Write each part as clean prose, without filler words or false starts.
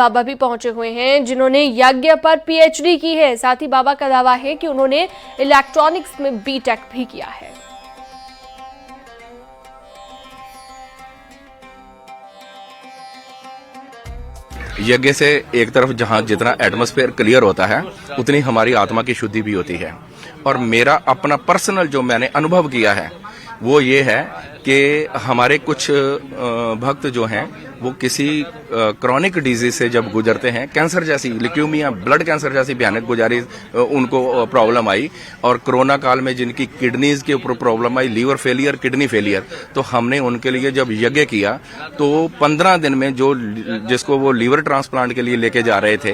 बाबा भी पहुंचे हुए हैं जिन्होंने यज्ञ पर पीएचडी की है। साथ ही बाबा का दावा है कि उन्होंने इलेक्ट्रॉनिक्स में बीटेक भी किया है। यज्ञ से एक तरफ जहां जितना एटमॉस्फेयर क्लियर होता है उतनी हमारी आत्मा की शुद्धि भी होती है। और मेरा अपना पर्सनल जो मैंने अनुभव किया है वो ये है कि हमारे कुछ भक्त जो हैं वो किसी क्रॉनिक डिजीज से जब गुजरते हैं, कैंसर जैसी, ल्यूकेमिया, ब्लड कैंसर जैसी भयानक गुजारी उनको प्रॉब्लम आई, और कोरोना काल में जिनकी किडनीज के ऊपर प्रॉब्लम आई, लीवर फेलियर, किडनी फेलियर, तो हमने उनके लिए जब यज्ञ किया तो 15 दिन में जिसको वो लीवर ट्रांसप्लांट के लिए लेके जा रहे थे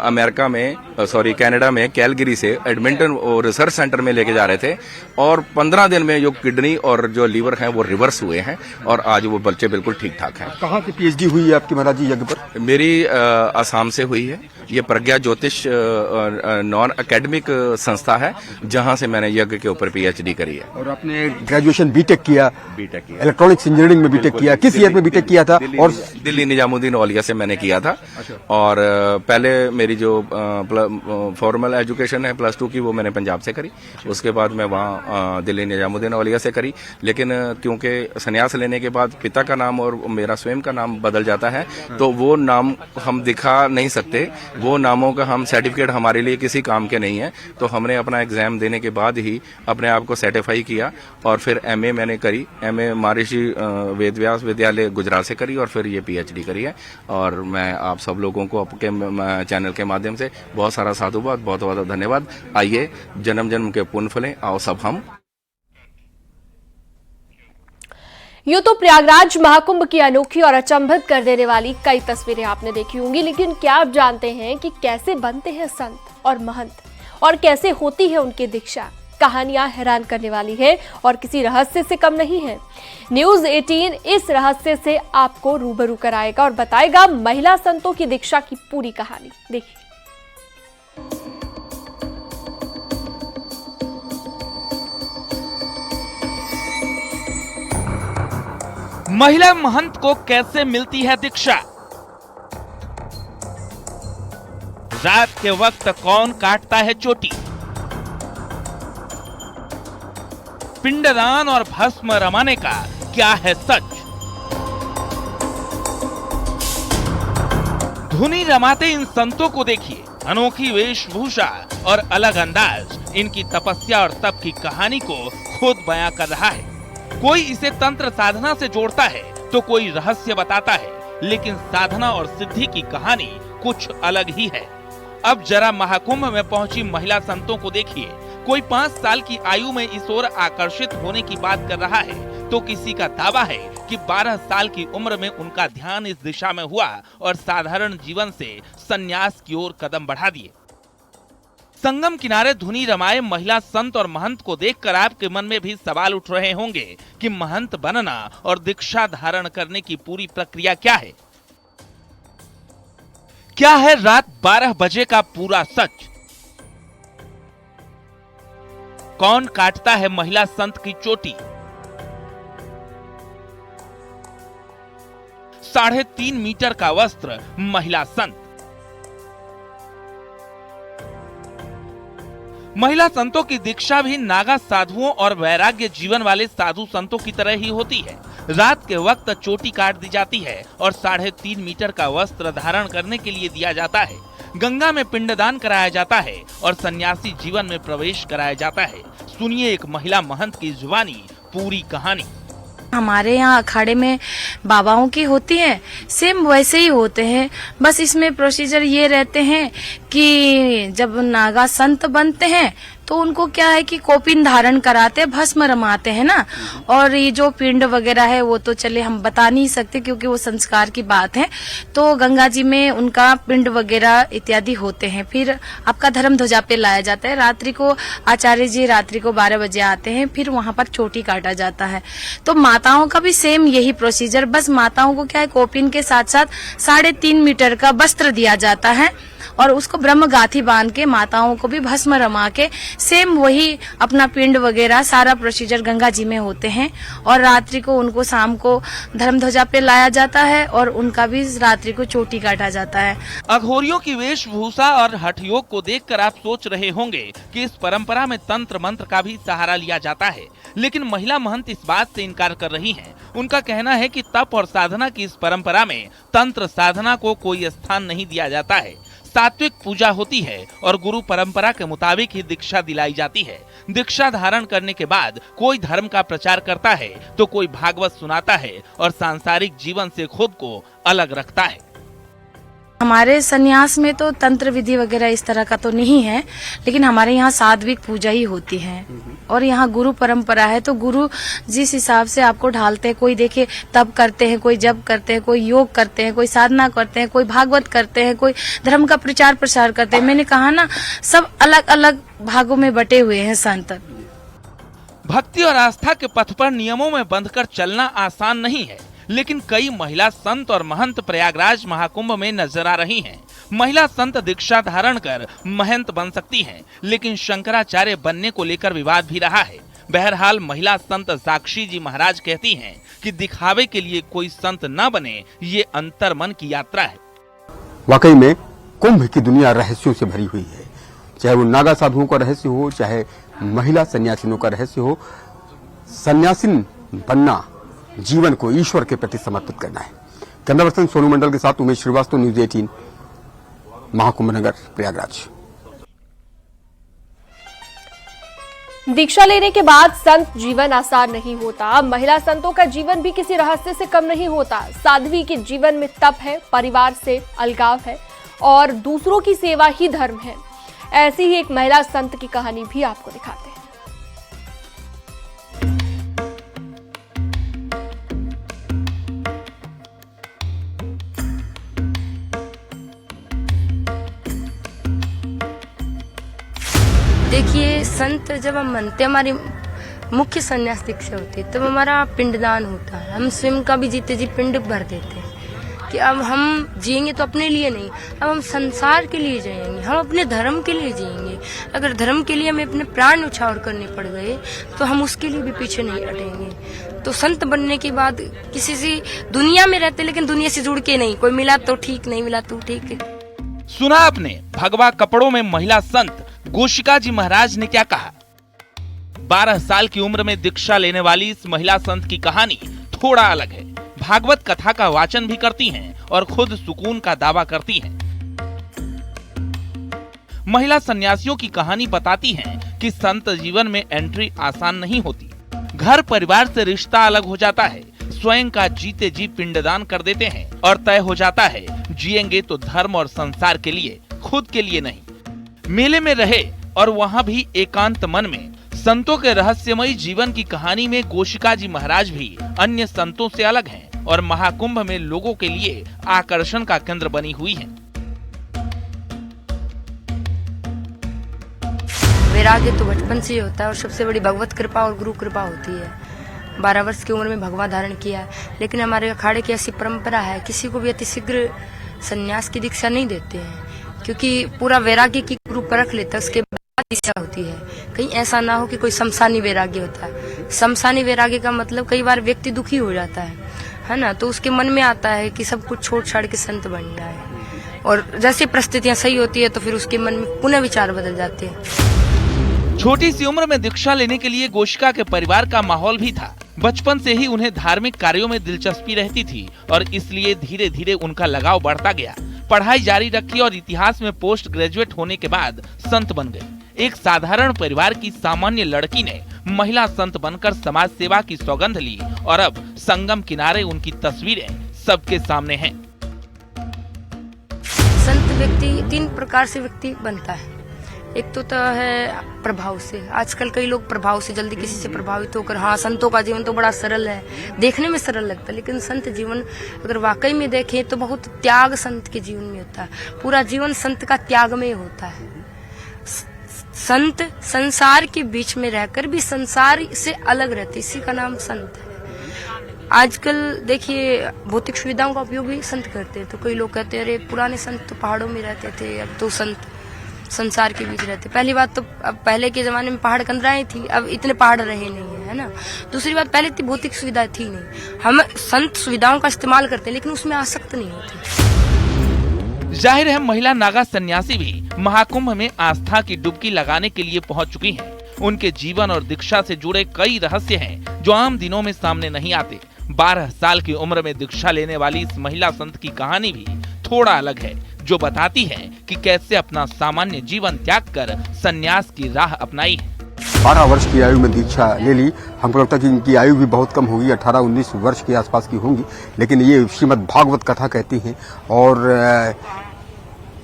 अमेरिका में, कनाडा में, कैलगरी से एडमिंटन रिसर्च सेंटर में लेके जा रहे थे, और 15 दिन में जो किडनी और जो लीवर हैं वो रिवर्स हुए हैं और आज वो बच्चे बिल्कुल ठीक ठाक हैं। कहाँ से पीएचडी हुई है आपकी महाराज जी यज्ञ पर? मेरी असम से हुई है। ये प्रज्ञा ज्योतिष नॉन एकेडमिक संस्था है जहां से मैंने यज्ञ के ऊपर पीएचडी करी है। और आपने ग्रेजुएशन बीटेक किया? बीटेक किया, इलेक्ट्रॉनिक्स इंजीनियरिंग में बीटेक किया। किस ईयर में बीटेक किया था? और दिल्ली निजामुद्दीन औलिया से मैंने किया था। और पहले मेरी जो फॉर्मल एजुकेशन है +2 की वो मैंने पंजाब से करी, उसके बाद मैं वहाँ दिल्ली निजामुद्दीन औलिया से करी। लेकिन क्योंकि संन्यास लेने के बाद पिता का नाम और मेरा स्वयं का नाम बदल जाता है तो वो नाम हम दिखा नहीं सकते, वो नामों का हम सर्टिफिकेट हमारे लिए किसी काम के नहीं है। तो हमने अपना एग्जाम देने के बाद ही अपने आप को सर्टिफाई किया और फिर एमए मैंने करी। एमए महर्षि वेदव्यास विद्यालय गुजरात से करी और फिर ये पीएचडी करी है। और मैं आप सब लोगों को आपके चैनल के माध्यम से बहुत सारा साधुवाद, बहुत बहुत धन्यवाद। आइए जन्म जन्म के पुण्य फलें, आओ सब हम। यूं तो प्रयागराज महाकुंभ की अनोखी और अचंभित कर देने वाली कई तस्वीरें आपने देखी होंगी, लेकिन क्या आप जानते हैं कि कैसे बनते हैं संत और महंत और कैसे होती है उनकी दीक्षा? कहानियां हैरान करने वाली है और किसी रहस्य से कम नहीं है। न्यूज़ 18 इस रहस्य से आपको रूबरू कराएगा और बताएगा महिला संतों की दीक्षा की पूरी कहानी। देखिए। महिला महंत को कैसे मिलती है दीक्षा? रात के वक्त कौन काटता है चोटी? पिंडदान और भस्म रमाने का क्या है सच? धुनी रमाते इन संतों को देखिए। अनोखी वेशभूषा और अलग अंदाज इनकी तपस्या और तप की कहानी को खुद बयां कर रहा है। कोई इसे तंत्र साधना से जोड़ता है तो कोई रहस्य बताता है, लेकिन साधना और सिद्धि की कहानी कुछ अलग ही है। अब जरा महाकुंभ में पहुंची महिला संतों को देखिए। कोई 5 साल की आयु में इस ओर आकर्षित होने की बात कर रहा है तो किसी का दावा है कि 12 साल की उम्र में उनका ध्यान इस दिशा में हुआ और साधारण जीवन से संन्यास की ओर कदम बढ़ा दिए। संगम किनारे धुनी रमाए महिला संत और महंत को देखकर आपके मन में भी सवाल उठ रहे होंगे कि महंत बनना और दीक्षा धारण करने की पूरी प्रक्रिया क्या है? क्या है रात 12 बजे का पूरा सच? कौन काटता है महिला संत की चोटी? 3.5 मीटर का वस्त्र महिला संत। महिला संतों की दीक्षा भी नागा साधुओं और वैराग्य जीवन वाले साधु संतों की तरह ही होती है। रात के वक्त चोटी काट दी जाती है और 3.5 मीटर का वस्त्र धारण करने के लिए दिया जाता है। गंगा में पिंडदान कराया जाता है और सन्यासी जीवन में प्रवेश कराया जाता है। सुनिए एक महिला महंत की जुबानी पूरी कहानी। हमारे यहाँ अखाड़े में बाबाओं की होती है, सेम वैसे ही होते हैं। बस इसमें प्रोसीजर ये रहते हैं कि जब नागा संत बनते हैं तो उनको क्या है कि कोपिन धारण कराते, भस्म रमाते हैं ना। और ये जो पिंड वगैरह है वो तो चले हम बता नहीं सकते क्योंकि वो संस्कार की बात है। तो गंगा जी में उनका पिंड वगैरह इत्यादि होते हैं। फिर आपका धर्म ध्वजा पे लाया जाता है। रात्रि को आचार्य जी रात्रि को 12 बजे आते हैं, फिर वहाँ पर चोटी काटा जाता है। तो माताओं का भी सेम यही प्रोसीजर, बस माताओं को क्या है कोपिन के साथ साथ 3.5 मीटर का वस्त्र दिया जाता है और उसको ब्रह्म गाथी बांध के माताओं को भी भस्म रमा के सेम वही अपना पिंड वगैरह सारा प्रोसीजर गंगा जी में होते हैं। और रात्रि को उनको शाम को धर्म ध्वजा पे लाया जाता है और उनका भी रात्रि को चोटी काटा जाता है। अघोरियों की वेशभूषा और हठ योग को देखकर आप सोच रहे होंगे कि इस परंपरा में तंत्र मंत्र का भी सहारा लिया जाता है, लेकिन महिला महंत इस बात से इनकार कर रही हैं। उनका कहना है कि तप और साधना की इस परंपरा में तंत्र साधना को कोई स्थान नहीं दिया जाता है। सात्विक पूजा होती है और गुरु परंपरा के मुताबिक ही दीक्षा दिलाई जाती है। दीक्षा धारण करने के बाद कोई धर्म का प्रचार करता है तो कोई भागवत सुनाता है और सांसारिक जीवन से खुद को अलग रखता है। हमारे संन्यास में तो तंत्र विधि वगैरह इस तरह का तो नहीं है, लेकिन हमारे यहाँ सात्विक पूजा ही होती है और यहाँ गुरु परंपरा है। तो गुरु जिस हिसाब से आपको ढालते हैं, कोई देखे तब करते हैं, कोई जप करते हैं, कोई योग करते हैं, कोई साधना करते हैं, कोई भागवत करते हैं, कोई धर्म का प्रचार प्रसार करते हैं। मैंने कहा ना, सब अलग अलग भागों में बटे हुए हैं संत। भक्ति और आस्था के पथ पर नियमों में बंधकर चलना आसान नहीं है, लेकिन कई महिला संत और महंत प्रयागराज महाकुंभ में नजर आ रही हैं। महिला संत दीक्षा धारण कर महंत बन सकती हैं, लेकिन शंकराचार्य बनने को लेकर विवाद भी रहा है। बहरहाल महिला संत साक्षी जी महाराज कहती हैं कि दिखावे के लिए कोई संत न बने, ये अंतर्मन की यात्रा है। वाकई में कुंभ की दुनिया रहस्यों से भरी हुई है, चाहे वो नागा साधुओं का रहस्य हो, चाहे महिला सन्यासिनों का रहस्य हो। सन्यासिन बनना जीवन को ईश्वर के प्रति समर्पित करना है। कैमरा पर्सन सोनू मंडल के साथ उमेश श्रीवास्तव, न्यूज़ 18, महाकुंभ नगर प्रयागराज। दीक्षा लेने के बाद संत जीवन आसान नहीं होता। महिला संतों का जीवन भी किसी रहस्य से कम नहीं होता। साध्वी के जीवन में तप है, परिवार से अलगाव है और दूसरों की सेवा ही धर्म है। ऐसी ही एक महिला संत की कहानी भी आपको दिखाते हैं। देखिए, संत जब हम बनते, हमारी मुख्य संन्यास दीक्षा होती है, तब हमारा पिंडदान होता है। हम स्वयं का भी जीते जी पिंड भर देते हैं कि अब हम जिएंगे तो अपने लिए नहीं, अब हम संसार के लिए जिएंगे, हम अपने धर्म के लिए जिएंगे। अगर धर्म के लिए हमें अपने प्राण न्यौछावर करने पड़ गए तो हम उसके लिए भी पीछे नहीं हटेंगे। तो संत बनने के बाद किसी से दुनिया में रहते, लेकिन दुनिया से जुड़ के नहीं। कोई मिला तो ठीक, नहीं मिला तो ठीक है। सुना आपने भगवा कपड़ों में महिला संत गोशिका जी महाराज ने क्या कहा। 12 साल की उम्र में दीक्षा लेने वाली इस महिला संत की कहानी थोड़ा अलग है। भागवत कथा का वाचन भी करती हैं और खुद सुकून का दावा करती हैं। महिला सन्यासियों की कहानी बताती हैं कि संत जीवन में एंट्री आसान नहीं होती। घर परिवार से रिश्ता अलग हो जाता है, स्वयं का जीते जी पिंडदान कर देते हैं और तय हो जाता है जिएंगे तो धर्म और संसार के लिए, खुद के लिए नहीं। मेले में रहे और वहाँ भी एकांत मन में। संतों के रहस्यमयी जीवन की कहानी में गोशिका जी महाराज भी अन्य संतों से अलग हैं और महाकुंभ में लोगों के लिए आकर्षण का केंद्र बनी हुई हैं। वैराग्य तो बचपन से ही होता है और सबसे बड़ी भगवत कृपा और गुरु कृपा होती है। 12 वर्ष की उम्र में भगवा धारण किया, लेकिन हमारे अखाड़े की ऐसी परंपरा है, किसी को भी अतिशीघ्र संन्यास की दीक्षा नहीं देते हैं, क्योंकि पूरा वैराग्य की गुरु परख लेता है, उसके बाद दीक्षा होती है। कहीं ऐसा ना हो कि कोई शमशानी वैराग्य होता है। शमशानी वैराग्य का मतलब कई बार व्यक्ति दुखी हो जाता है ना, तो उसके मन में आता है कि सब कुछ छोड़ छाड़ के संत बन जाए, और जैसे परिस्थितियां सही होती है तो फिर उसके मन में पुनः विचार बदल जाते हैं। छोटी सी उम्र में दीक्षा लेने के लिए गोशिका के परिवार का माहौल भी था। बचपन से ही उन्हें धार्मिक कार्यों में दिलचस्पी रहती थी और इसलिए धीरे धीरे उनका लगाव बढ़ता गया। पढ़ाई जारी रखी और इतिहास में पोस्ट ग्रेजुएट होने के बाद संत बन गए। एक साधारण परिवार की सामान्य लड़की ने महिला संत बनकर समाज सेवा की सौगंध ली और अब संगम किनारे उनकी तस्वीरें सबके सामने हैं। संत व्यक्ति 3 प्रकार से व्यक्ति बनता है। एक तो है प्रभाव से। आजकल कई लोग प्रभाव से जल्दी किसी से प्रभावित होकर, हाँ संतों का जीवन तो बड़ा सरल है, देखने में सरल लगता है, लेकिन संत जीवन अगर वाकई में देखें तो बहुत त्याग संत के जीवन में होता है। पूरा जीवन संत का त्याग में होता है। संत संसार के बीच में रहकर भी संसार से अलग रहते, इसी का नाम संत है। आजकल देखिए भौतिक सुविधाओं का उपयोग भी संत करते हैं। तो कई लोग कहते हैं अरे पुराने संत तो पहाड़ों में रहते थे, अब तो संत संसार के बीच रहते। पहली बात तो अब पहले के जमाने में पहाड़ कंदराएं थी, अब इतने पहाड़ रहे नहीं है ना। दूसरी बात पहले इतनी भौतिक सुविधा थी नहीं। हम संत सुविधाओं का इस्तेमाल करते हैं लेकिन उसमें आसक्त नहीं होते। जाहिर है महिला नागा सन्यासी भी महाकुंभ में आस्था की डुबकी लगाने के लिए पहुंच चुकी हैं। उनके जीवन और दीक्षा से जुड़े कई रहस्य हैं जो आम दिनों में सामने नहीं आते। 12 साल की उम्र में दीक्षा लेने वाली इस महिला संत की कहानी भी थोड़ा अलग है, जो बताती है कि कैसे अपना सामान्य जीवन त्याग कर सन्यास की राह अपनाई है। 12 वर्ष की आयु में दीक्षा ले ली। हमको लगता है कि इनकी आयु भी बहुत कम होगी, 18-19 वर्ष के आसपास की होंगी, लेकिन ये श्रीमद् भागवत कथा कहती हैं। और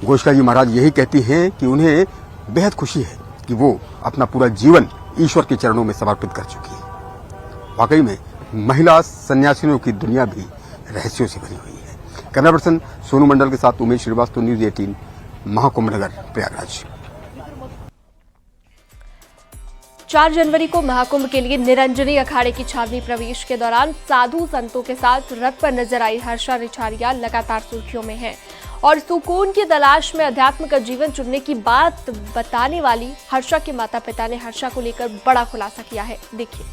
गोस्का जी महाराज यही कहती हैं कि उन्हें बेहद खुशी है कि वो अपना पूरा जीवन ईश्वर के चरणों में समर्पित कर चुकी है। वाकई में महिला सन्यासिनियों की दुनिया भी रहस्यों से भरी हुई है। कैमरा पर्सन सोनू मंडल के साथ उमेश श्रीवास्तव, न्यूज़ 18, महाकुंभ नगर, प्रयागराज। 4 जनवरी को महाकुंभ के लिए निरंजनी अखाड़े की छावनी प्रवेश के दौरान साधु संतों के साथ रथ पर नजर आई हर्षा रिछारिया लगातार सुर्खियों में है और सुकून की तलाश में अध्यात्म का जीवन चुनने की बात बताने वाली हर्षा के माता पिता ने हर्षा को लेकर बड़ा खुलासा किया है। देखिए।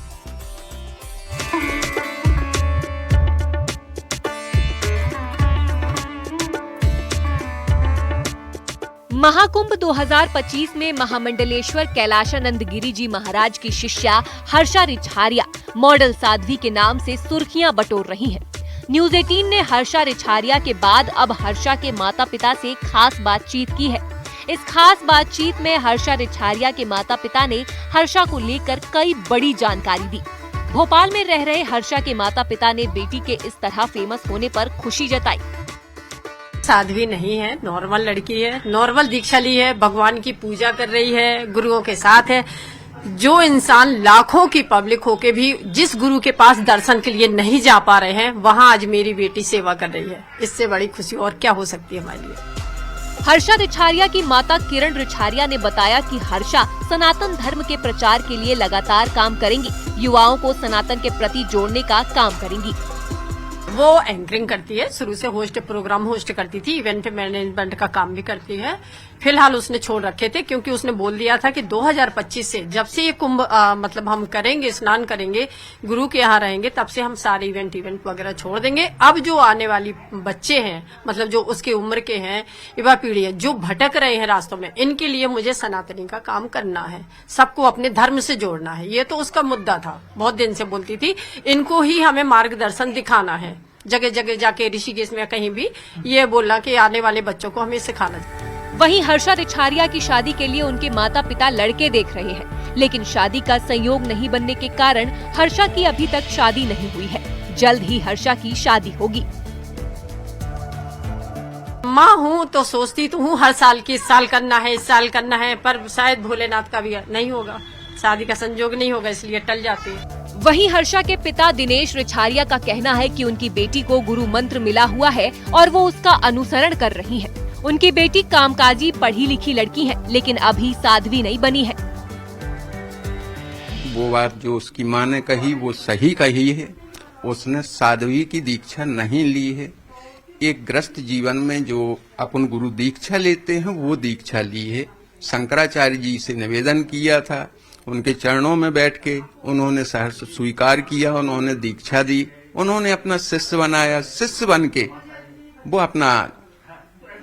महाकुंभ 2025 में महामंडलेश्वर कैलाशानंद गिरी जी महाराज की शिष्या हर्षा रिछारिया मॉडल साध्वी के नाम से सुर्खियां बटोर रही हैं। न्यूज़ 18 ने हर्षा रिछारिया के बाद अब हर्षा के माता पिता से खास बातचीत की है। इस खास बातचीत में हर्षा रिछारिया के माता पिता ने हर्षा को लेकर कई बड़ी जानकारी दी। भोपाल में रह रहे हर्षा के माता पिता ने बेटी के इस तरह फेमस होने पर खुशी जताई। साध्वी नहीं है, नॉर्मल लड़की है, नॉर्मल दीक्षा ली है, भगवान की पूजा कर रही है, गुरुओं के साथ है। जो इंसान लाखों की पब्लिक होके भी जिस गुरु के पास दर्शन के लिए नहीं जा पा रहे हैं, वहाँ आज मेरी बेटी सेवा कर रही है। इससे बड़ी खुशी और क्या हो सकती है हमारे लिए। हर्षा रिछारिया की माता किरण रिछारिया ने बताया कि हर्षा सनातन धर्म के प्रचार के लिए लगातार काम करेंगी, युवाओं को सनातन के प्रति जोड़ने का काम करेंगी। वो एंकरिंग करती है, शुरू से प्रोग्राम होस्ट करती थी, इवेंट मैनेजमेंट का काम भी करती है। फिलहाल उसने छोड़ रखे थे क्योंकि उसने बोल दिया था कि 2025 से जब से ये कुंभ मतलब हम करेंगे, स्नान करेंगे, गुरु के यहाँ रहेंगे, तब से हम सारे इवेंट वगैरह छोड़ देंगे। अब जो आने वाली बच्चे हैं, मतलब जो उसके उम्र के हैं, युवा पीढ़ी है, जो भटक रहे हैं रास्तों में, इनके लिए मुझे सनातनी का काम करना है, सबको अपने धर्म से जोड़ना है। ये तो उसका मुद्दा था, बहुत दिन से बोलती थी। इनको ही हमें मार्गदर्शन दिखाना है, जगह जगह जाके ऋषिकेश में कहीं भी ये बोलना कि आने वाले बच्चों को हमें सिखाना चाहिए। वहीं हर्षा रिछारिया की शादी के लिए उनके माता पिता लड़के देख रहे हैं, लेकिन शादी का संयोग नहीं बनने के कारण हर्षा की अभी तक शादी नहीं हुई है। जल्द ही हर्षा की शादी होगी। माँ हूँ तो सोचती तो हूँ हर साल की, इस साल करना है, इस साल करना है, पर शायद भोलेनाथ का भी नहीं होगा, शादी का संयोग नहीं होगा, इसलिए टल जाती है। वहीं हर्षा के पिता दिनेश रिछारिया का कहना है कि उनकी बेटी को गुरु मंत्र मिला हुआ है और वो उसका अनुसरण कर रही है। उनकी बेटी कामकाजी पढ़ी लिखी लड़की है, लेकिन अभी साध्वी नहीं बनी है। वो बात जो उसकी माँ ने कही वो सही कही है। उसने साध्वी की दीक्षा नहीं ली है। एक ग्रस्त जीवन में जो अपन गुरु दीक्षा लेते हैं वो दीक्षा ली है। शंकराचार्य जी से निवेदन किया था, उनके चरणों में बैठ के उन्होंने सहर्ष स्वीकार किया, उन्होंने दीक्षा दी, उन्होंने अपना शिष्य बनाया। शिष्य बन के वो अपना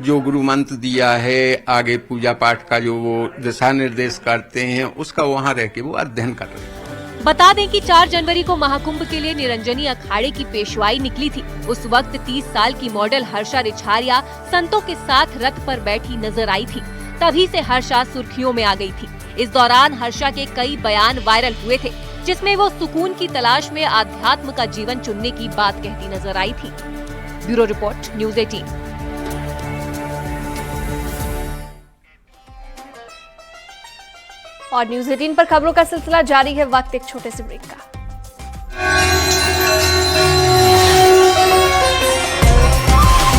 जो गुरु मंत्र दिया है, आगे पूजा पाठ का जो वो दिशा निर्देश करते हैं, उसका वहाँ रह के वो अध्ययन कर रहे हैं। बता दें कि 4 जनवरी को महाकुंभ के लिए निरंजनी अखाड़े की पेशवाई निकली थी। उस वक्त 30 साल की मॉडल हर्षा रिछारिया संतों के साथ रथ पर बैठी नजर आई थी। तभी से हर्षा सुर्खियों में आ गई थी। इस दौरान हर्षा के कई बयान वायरल हुए थे, जिसमें वो सुकून की तलाश में आध्यात्म का जीवन चुनने की बात कहती नजर आई थी। Bureau report, news 18। और न्यूज़ 18 पर खबरों का सिलसिला जारी है। वक्त एक छोटे से ब्रेक का।